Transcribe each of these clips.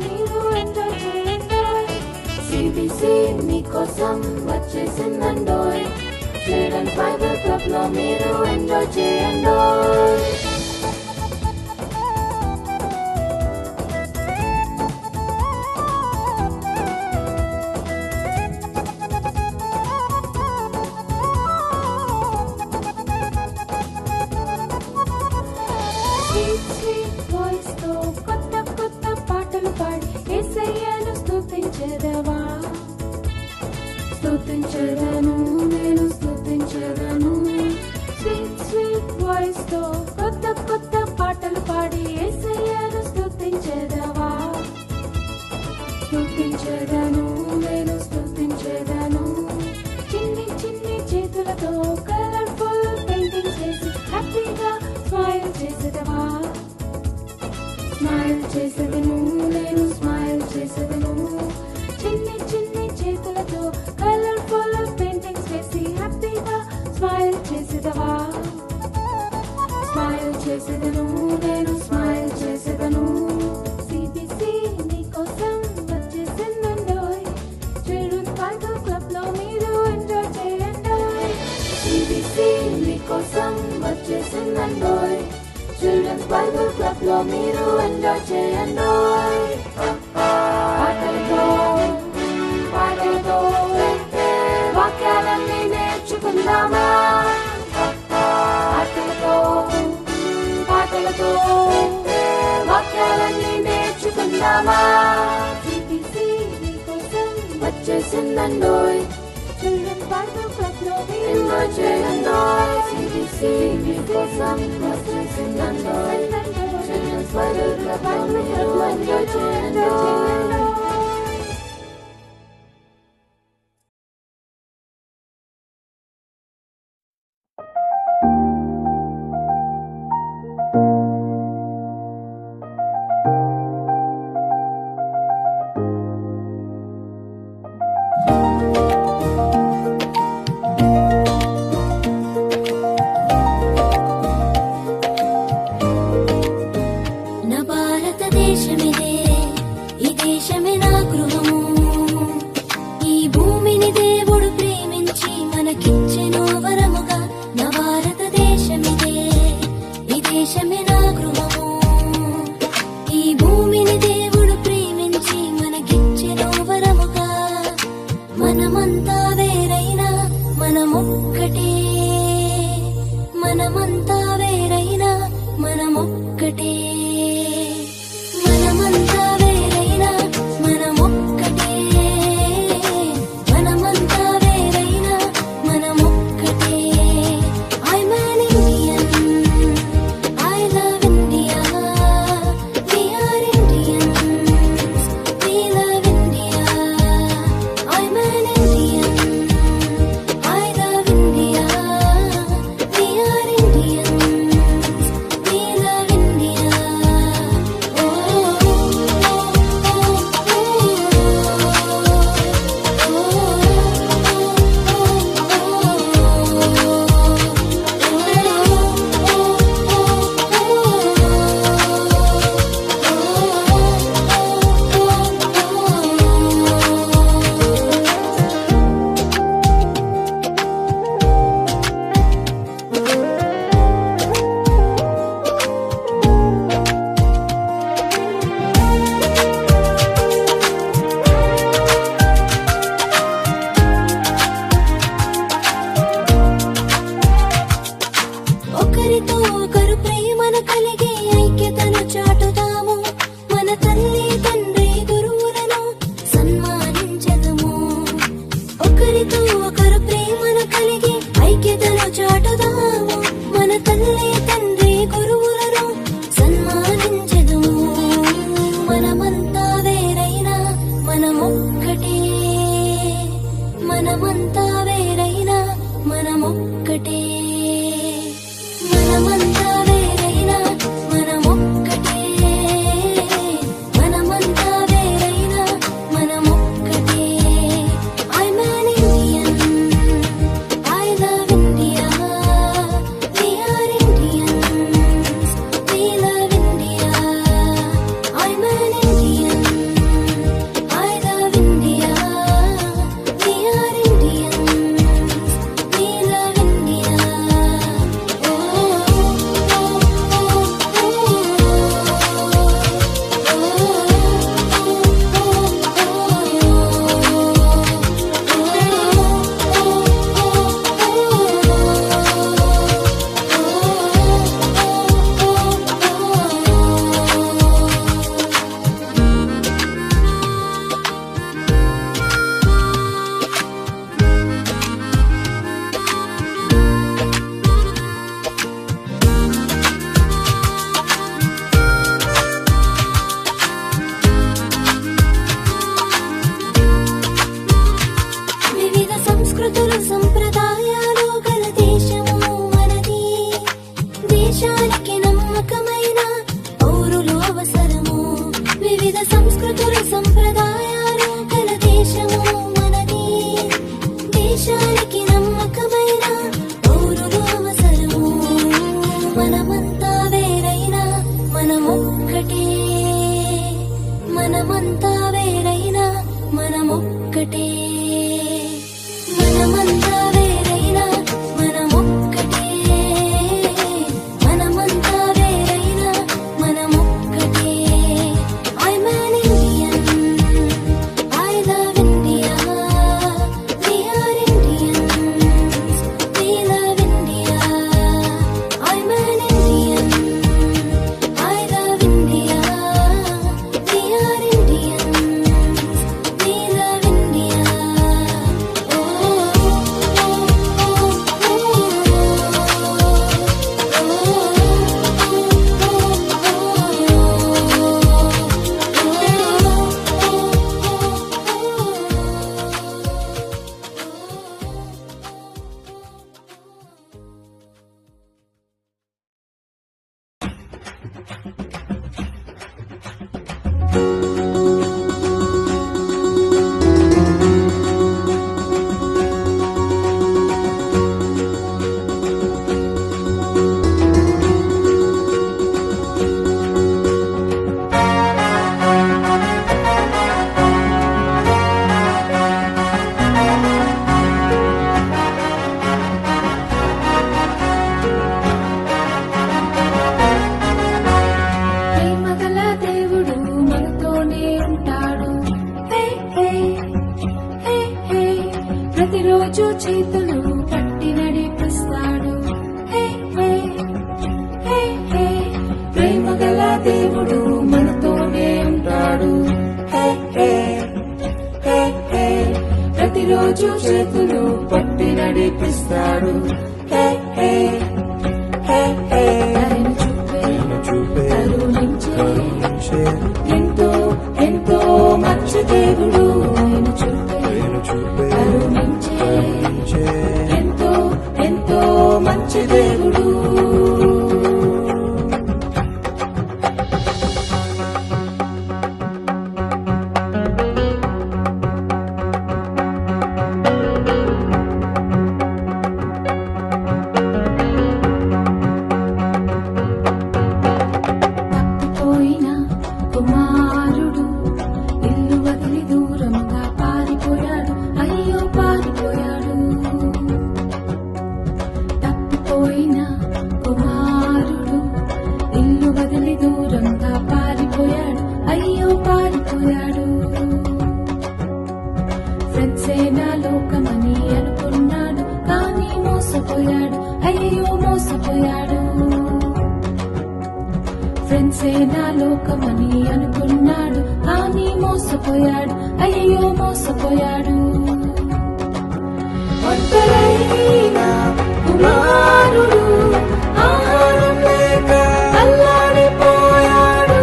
మీరు ఎంజాయ్ చేయండి. CBC మీకోసం వచ్చేసిందండోయ్. చిల్డ్రన్స్ బైబిల్ క్లబ్ లో మీరు ఎంజాయ్ చేయండి. స్తుతించెదను, నేను స్తుతించెదను. స్వీట్ స్వీట్ వాయిస్ తో కొత్త కొత్త పాటలు పాడి యేసయ్యను స్తుతించెదవా? స్తుతించెదను, నేను స్తుతించెదను. చిన్ని చిన్ని చేతులతో కలర్ఫుల్ పెయింటింగ్స్ వేసి హ్యాపీగా స్మైల్ చేసేదవా? స్మైల్ చేసేదను, నేను స్మైల్ చేసేదను. చిన్ని చిన్ని చేతులతో కలర్ఫుల్ పెయింటింగ్స్ వేసి హ్యాపీగా స్మైల్ చేసేదవా? స్మైల్ చేసేదను, నేను స్మైల్ చేసేదను. CBC నీకోసం వచ్చేసిందండోయ్. చిల్డ్రన్స్ బైబిల్ క్లబ్ లో మీరు ఎంజాయ్ చేయండి. CBC నీకోసం వచ్చేసిందండోయ్. చిల్డ్రన్స్ బైబిల్ క్లబ్ లో మీరు ఎంజాయ్ చేయండి. పాటలతో వాక్యాలన్నీ నేర్చుకుందామా? పాటలతో వాక్యాలన్నీ నేర్చుకుందామా? CBC మీకోసం వచ్చేసిందండోయ్. చిల్డ్రన్స్ బైబిల్ క్లబ్ లో ఎంజాయ్ చేయండోయ్. CBC మీకోసం వచ్చేసిందండోయ్. చిల్డ్రన్స్ బైబిల్ క్లబ్ లో మీరు ఎంజాయ్ చేయండోయ్. వివిధ సంస్కృతుల సంప్రదాయాలు గల దేశము మనది. దేశానికి నమ్మకమైన పౌరులు అవసరము. మనమంతా వేరైనా మనమొక్కటే. మనమంతా వేరైనా మనమొక్కటే. మనమంతా వేరైనా మనమొక్కటే. మనమంతా వేరైనా మనమొక్కటే. I'm an Indian. I love India. We are Indians. We love India. I'm an Indian. I love India. We are Indians. We love India. Oh, oh, oh, ప్రేమగల దేవుడు మనతోనే ఉంటాడు. హే హే హే హే. ప్రతిరోజు చేతులు పట్టి నడిపిస్తాడు. హే హే హే హే. ప్రేమగల దేవుడు మనతోనే ఉంటాడు. హే హే హే హే. ప్రతిరోజు చేతులు పట్టి నడిపిస్తాడు. హే హే హే హే. దయను చూపే కరుణించే ఎంతో ఎంతో మంచి దేవుడు. దయను చూపే కరుణించే ఎంతో ఎంతో మంచి దేవుడు. తప్పిపోయిన కుమారుడు ఇల్లు వదిలి దూరంగా పారిపోయాడు. అయ్యో పారిపోయాడు. తప్పిపోయిన కుమారుడు ఇల్లు వదిలి దూరంగా పారిపోయాడు. అయ్యో పారిపోయాడు. ఫ్రెండ్సే నా లోకమని అనుకున్నాడు కానీ మోసపోయాడు. అయ్యో మోసపోయాడు. ఫ్రెండ్సే నా లోకమని అనుకున్నాడు కానీ మోసపోయాడు. అయ్యో మోసపోయాడు. ఒంటరైన కుమారుడు ఆహారం లేక అల్లాడిపోయాడు.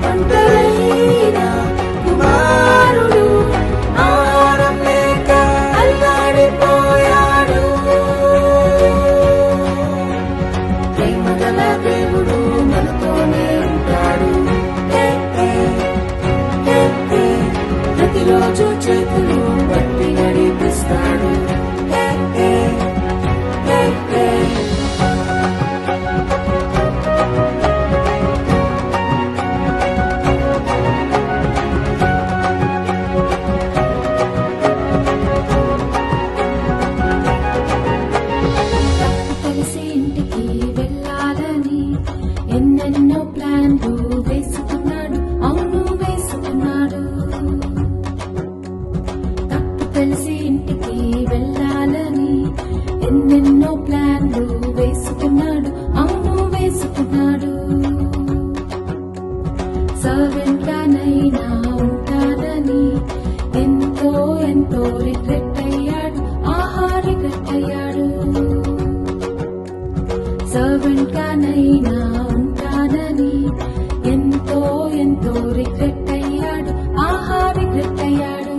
ఒంటరైన కుమారుడు ఆహారం లేక అల్లాడిపోయాడు. ప్రేమగల దేవుడు మనతోనే ఉంటాడు. హే హే హే హే. ప్రతిరోజు చేతులు పట్టి నడిపిస్తాడు. హే హే హే హే. కలిసి ఇంటికి వెళ్ళాలని ఎన్నెన్నో ప్లాన్లు వేసుకున్నాడు. అవును వేసుకున్నాడు. తప్పు తెలిసి ఇంటికి వెళ్ళాలని ఎన్నెన్నో ప్లాన్లు వేసుకున్నాడు. అవును వేసుకున్నాడు. సర్వెంట్ గానైనా ఉంటానని ఎంతో ఎంతో రిగ్రెట్ అయ్యాడు. ఆహా రిగ్రెట్ అయ్యాడు. సర్వెంట్ గానైనా ఉంటానని ఎంతో ఎంతో రిగ్రెట్ అయ్యాడు. ఆహా రిగ్రెట్ అయ్యాడు.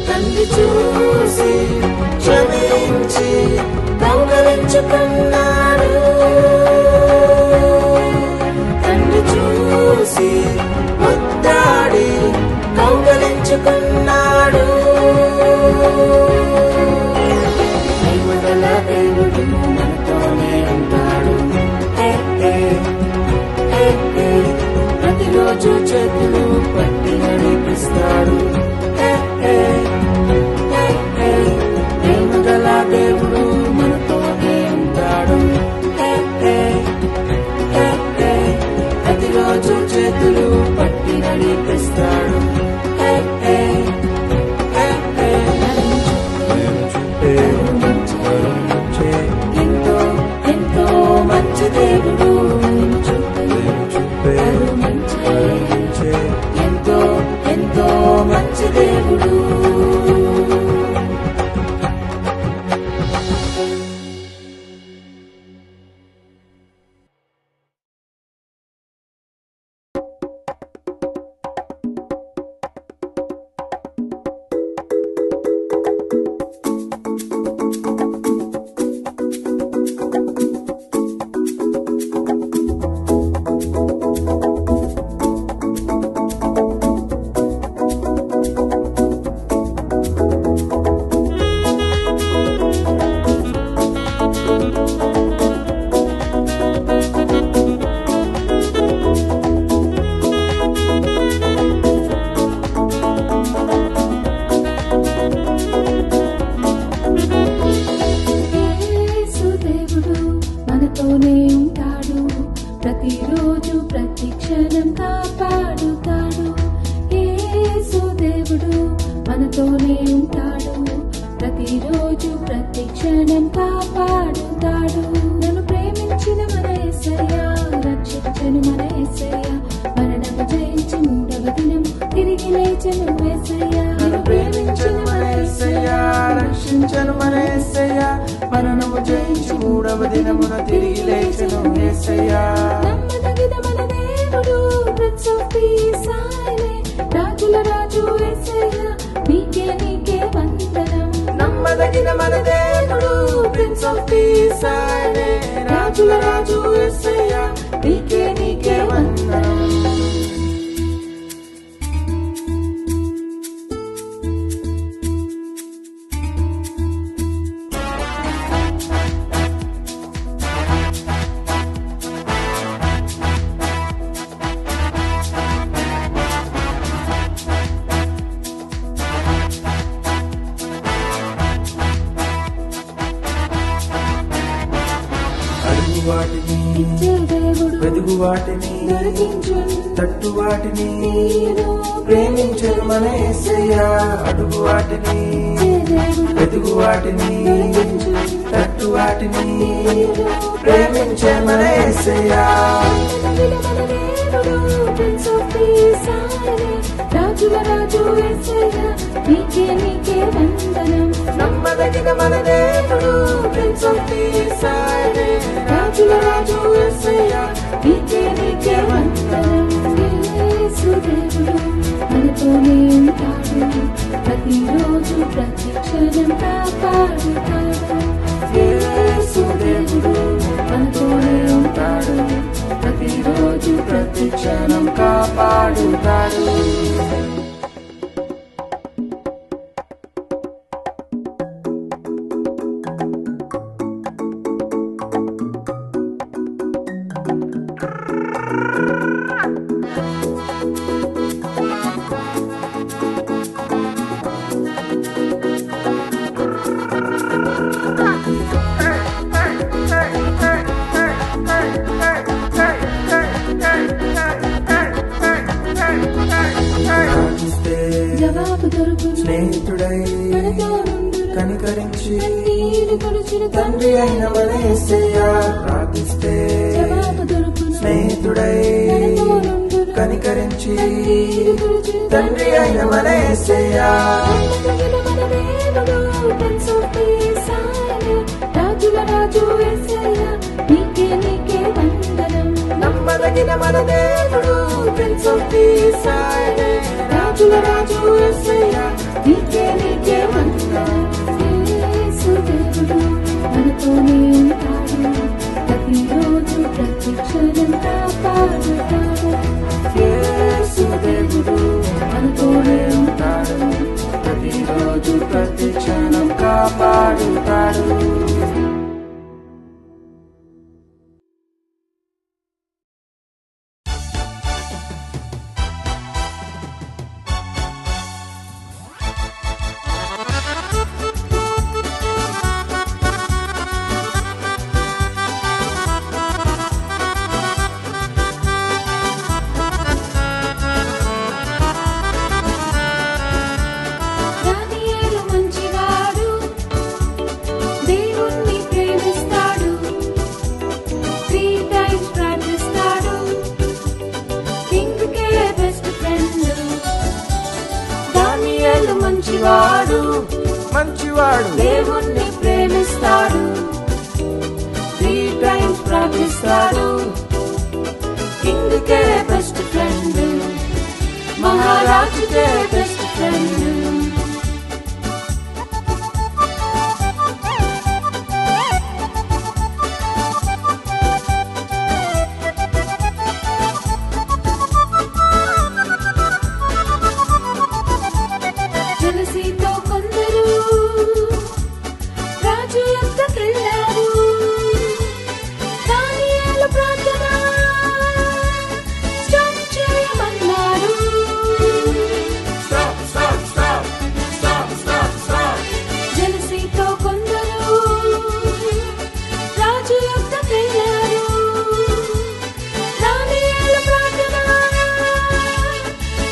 తండ్రి చూసి క్షమించి కౌగలించుకున్నాడు. ప్రతిరోజు చేతులు పట్టి నడిపిస్తాడు. ప్రేమగల దేవుడు మనతోనే ఉంటాడు. ప్రతిరోజు చేతులు పట్టి నడిపిస్తాడు. ఎంతో ఎంతో మంచి దేవుడు, ఎంతో ఎంతో మంచి దేవుడు. ప్రతిరోజు ప్రతి క్షణం కాపాడుతాడు. యేసు దేవుడు మనతోనే ఉంటాడు. ప్రతిరోజు ప్రతి క్షణం కాపాడుతాడు. నన్ను ప్రేమించిన మన యేసయ్య, రక్షించను మన యేసయ్య, మరణము జయించి మూడవ దినం తిరిగి లేచెను యేసయ్య. నన్ను ప్రేమించను మన యేసయ్య, రక్షించను మన యేసయ్య, మరణము జయించి మూడవ దినమున తిరిగి లేచెను యేసయ్య. నమ్మదగిన మన దేవుడు, ప్రిన్స్ ఆఫ్ పీస్ ఆయనే, రాజుల రాజు యేసయ్య, నీకే నీకే వందనం. నమ్మదగిన మన దేవుడు, ప్రిన్స్ ఆఫ్ పీస్ ఆయనే, రాజుల రాజు యేసయ్య, నీకే నీకే వందనం. వాటిని వెదుగు వాటిని తట్టు వాటిని ప్రేమించను మన యేసయ్య. అడుగు వాటిని వెదుగు వాటిని తట్టు వాటిని ప్రేమించను మన యేసయ్య. రాజుల రాజు యేసయ్య, నీకే నీకే వందనం. నమ్మదగిన మన దేవుడు, ప్రిన్స్ ఆఫ్ పీస్ ఆయనే, రాజుల రాజు యేసయ్య, నీకే నీకే వందనం. యేసు దేవుడు మనతోనే ఉంటాడు. ప్రతిరోజు ప్రతి క్షణం కాపాడుతాడు. యేసు దేవుడు మనతోనే ఉంటాడు. ప్రతిరోజు ప్రతి క్షణం కాపాడుతాడు. జవాబు దొరుకును, స్నేహితుడై మనతో నుండును, కనికరించి కన్నీరు తుడుచును తండ్రి అయిన మన యేసయ్య. ప్రార్థిస్తే జవాబు దొరుకును, స్నేహితుడై మనతో నుండును, కనికరించి కన్నీరు తుడుచును తండ్రి అయిన మన యేసయ్య. నమ్మదగిన మన దేవుడు, ప్రిన్స్ ఆఫ్ పీస్ ఆయనే, రాజుల రాజు యేసయ్య, నీకే నీకే వందనం. నమ్మదగిన మన దేవుడు, ప్రిన్స్ ఆఫ్ పీస్ ఆయనే, రాజుల రాజు యేసయ్య, నీకే నీకే వందనం. యేసు దేవుడు మనతోనే ఉంటాడు. ప్రతిరోజు ప్రతి క్షణం కాపాడుతాడు. యేసు దేవుడు మనతోనే ఉంటాడు. ప్రతిరోజు ప్రతి క్షణం కాపాడుతాడు. మంచివాడు మంచివాడు దేవుణ్ణి ప్రేమిస్తాడు 3 times ప్రార్థిస్తాడు కింగ్కే బెస్ట్ ఫ్రెండ్ మహారాజుకే బెస్ట్ ఫ్రెండ్ జలసీతో కొందరు రాజు యొద్దకెళ్ళారు. దానియేలు ప్రార్థన స్టాప్ చేయమన్నారు. Stop, stop, stop, stop, stop, stop. జలసీతో కొందరు రాజు యొద్దకెళ్ళారు. దానియేలు ప్రార్థన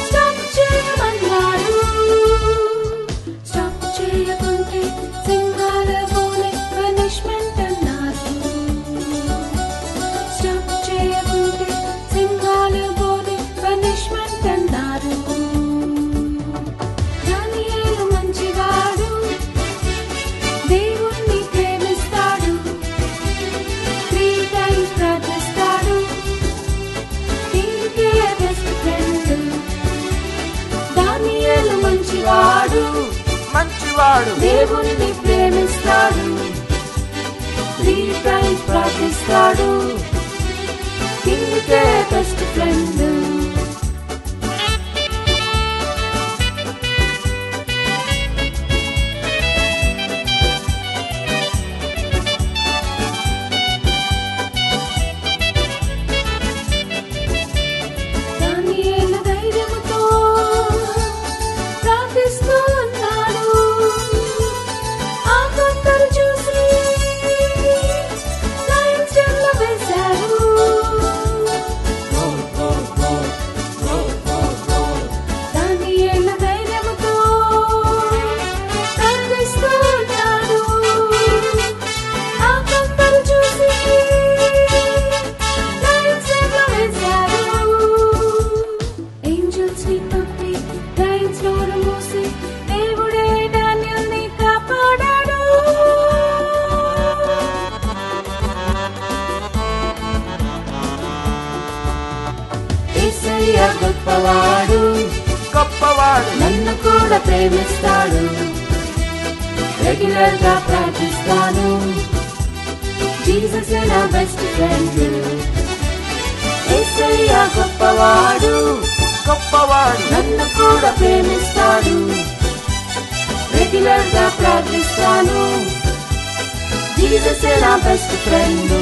స్టాప్ చేయమన్నారు. స్టాప్ చేయకుంటే సింగాల బోలే పనిష్మెంట్ అన్నారు. స్టాప్ చేయకుంటే సింగాల బోలే పనిష్మెంట్ అన్నారు. దానియేలు మంచివాడు దేవుణ్ణి ప్రేమిస్తాడు 3 times ప్రార్థిస్తాడు కింగ్కే బెస్ట్ ఫ్రెండ్. దానియేలు మంచివాడు మంచివాడు దేవుణ్ణి ప్రేమిస్తాడు 3 times ప్రార్థిస్తాడు కింగ్కే బెస్ట్ ఫ్రెండ్ దానియేలు ధైర్యముతో ప్రార్థిస్తూ ఉన్నాడు. ఆ కొందరు చూసి లయన్స్ డెన్లో వేశారు. దానియేలు ధైర్యముతో ప్రార్థిస్తూ ఉన్నాడు. ఆ కొందరు చూసి లయన్స్ డెన్లో వేశారు. ఏంజల్స్ ని పంపి లయన్స్ నోరు మూసి దేవుడే డానియేలుని కాపాడాడు. యేసయ్య గొప్పవాడు గొప్పవాడు నన్ను కూడా ప్రేమిస్తాడు రెగ్యులర్ గా ప్రార్థిస్తాను జీసస్ నా బెస్ట్ ఫ్రెండ్ యేసయ్య గొప్పవాడు గొప్పవాడు నన్ను కూడా ప్రేమిస్తాడు రెగ్యులర్ గా ప్రార్థిస్తాను జీసస్ నా బెస్ట్ ఫ్రెండ్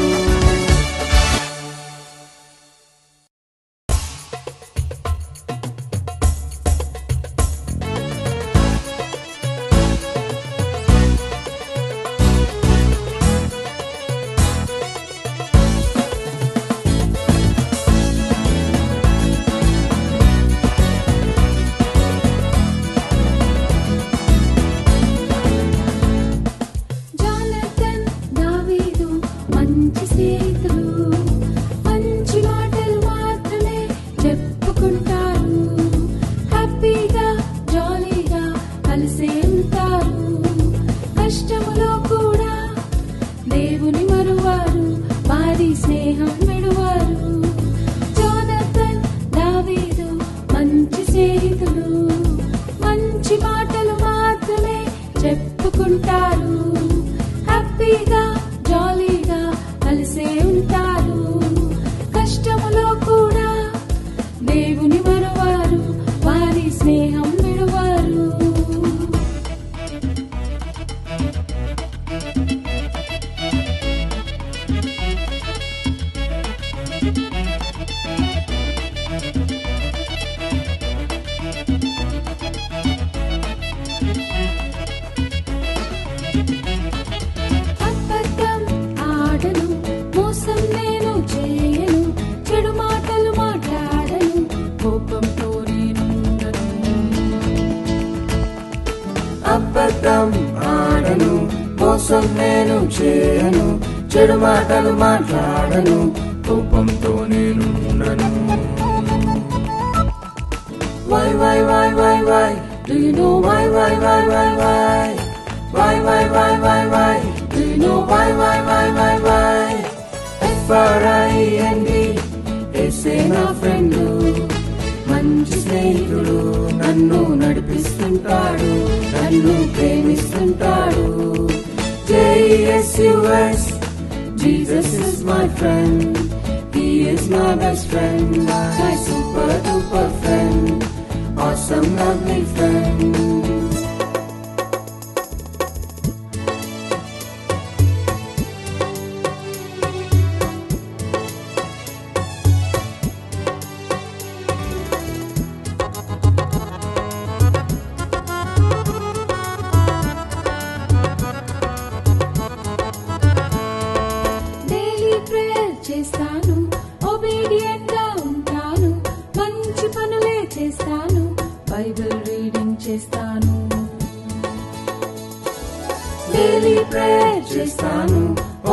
జానథన్ దావీదు మంచి స్నేహితులు. మంచి మాటలు మాత్రమే చెప్పుకుంటారు. హ్యాపీగా జాలీగా కలిసే ఉంటారు. కష్టములో కూడా దేవుని మరువారు. వారి స్నేహం విడువారు. జానథన్ దావీదు మంచి స్నేహితులు. మంచి మాటలు మాత్రమే చెప్పుకుంటారు. హ్యాపీగా జాలీగా కలిసే ఉంటారు. కష్టములో కూడా దేవుని మరువారు. వారి స్నేహం విడువారు. అబద్ధం ఆడను, మోసం నేను చేయను, చెడు మాటలు మాట్లాడను, కోపంతో నేనుండను. అబద్ధం ఆడను మోసం నేను చేయను చెడు మాటలు మాట్లాడను కోపంతో నేను ఉండను why why why why why Do you know why? Why? Do you know why? Friend, యేసే నా ఫ్రెండ్, మంచి స్నేహితుడు, నన్ను నడిపిస్తుంటాడు, నన్ను ప్రేమిస్తుంటాడు. JSUS, Jesus is my friend, He is my best friend, my super duper friend, awesome lovely friend. చేస్తాను, obedient గా ఉంటాను, మంచి పనులే చేస్తాను, బైబిల్ రీడింగ్ చేస్తాను. డైలీ ప్రేయర్ చేస్తాను,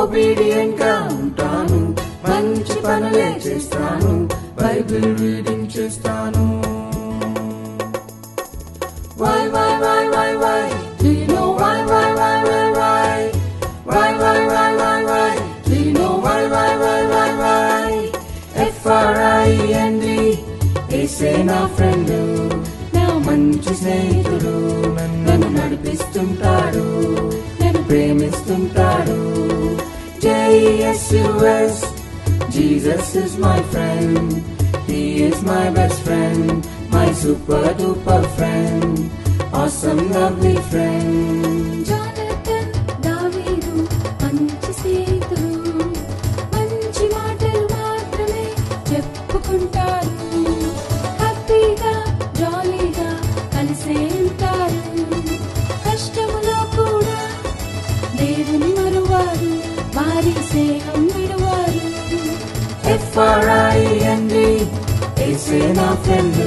obedient గా ఉంటాను, మంచి పనులే చేస్తాను, బైబిల్ రీడింగ్ చేస్తాను. Why? Do you know why? Do you know why? Friend, యేసే నా ఫ్రెండ్, నా మంచి స్నేహితుడు, నన్ను నడిపిస్తుంటాడు, నన్ను ప్రేమిస్తుంటాడు. JSUS, Jesus is my friend, He is my best friend, my super duper friend, awesome lovely friend. Jonathan, దావీదు మంచి స్నేహితులు, మంచి మాటలు మాత్రమే చెప్పుకుంటారు, హ్యాపీగా జాలీగా కలిసే ఉంటారు, కష్టములో కూడా దేవుని మరువారు, వారి స్నేహం విడువారు. Friend, యేసే నా ఫ్రెండ్,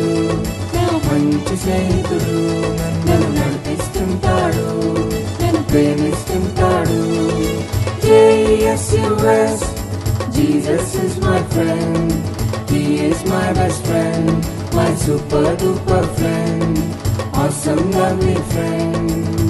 నా మంచి స్నేహితుడు, నన్ను నడిపిస్తుంటాడు, నన్ను ప్రేమిస్తుంటాడు. JSUS, Jesus is my friend, He is my best friend, my super duper friend, awesome lovely friend.